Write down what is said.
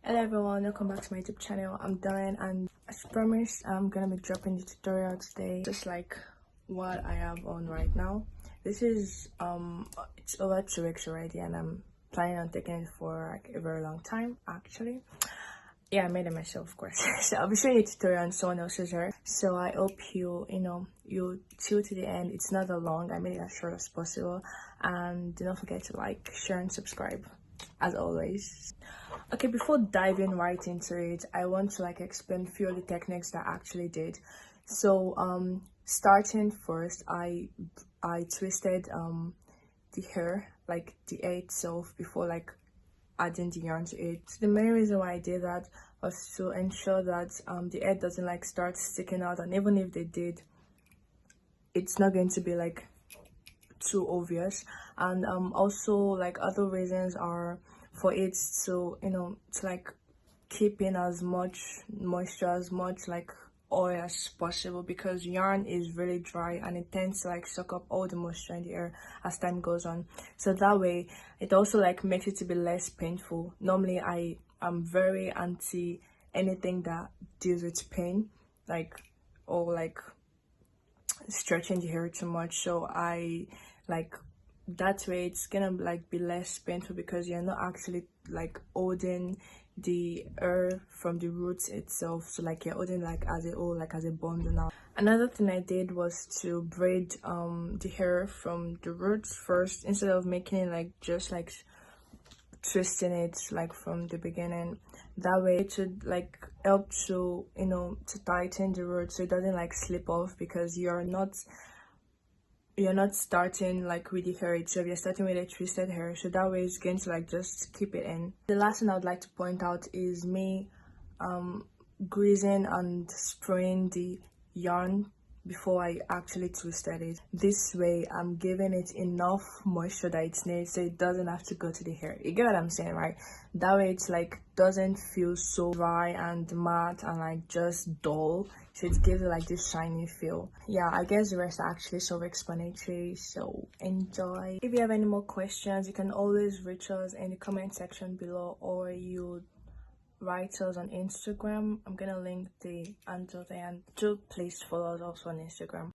Hello everyone, welcome back to my YouTube channel. I'm Darren, and as promised, I'm gonna be dropping the tutorial today, just like what I have on right now. This is it's over 2 weeks already, and I'm planning on taking it for like a very long time actually. Yeah, I made it myself, of course. So I'll be showing you a tutorial on someone else's hair, so I hope you chill to the end. It's not that long. I made it as short as possible, and do not forget to like, share, and subscribe as always. Okay, before diving right into it, I want to like explain a few of the techniques that I actually did. So starting first, I twisted the hair, like the hair itself, before like adding the yarn to it. So the main reason why I did that was to ensure that the hair doesn't like start sticking out, and even if they did, it's not going to be like too obvious. And also, like, other reasons are for it to to like keep in as much moisture, as much like oil as possible, because yarn is really dry and it tends to like suck up all the moisture in the air as time goes on. So that way it also like makes it to be less painful. Normally I am very anti anything that deals with pain, like, or like stretching the hair too much. So I like, that way it's gonna like be less painful, because you're not actually like holding the hair from the roots itself. So like you're holding like as a whole, like as a bundle. Now another thing I did was to braid the hair from the roots first, instead of making it like just like twisting it like from the beginning. That way it should like help to to tighten the roots, so it doesn't like slip off, because you're not starting like with the hair itself, you're starting with a twisted hair. So that way it's going to like just keep it in. The last thing I would like to point out is me greasing and spraying the yarn before I actually twisted it. This way I'm giving it enough moisture that it needs, so it doesn't have to go to the hair. You get what I'm saying, right? That way it's like doesn't feel so dry and matte and like just dull, so it gives it like this shiny feel. Yeah, I guess the rest are actually self-explanatory, so enjoy. If you have any more questions, you can always reach us in the comment section below, or you write us on Instagram. I'm gonna link the handle there, and do please follow us also on Instagram.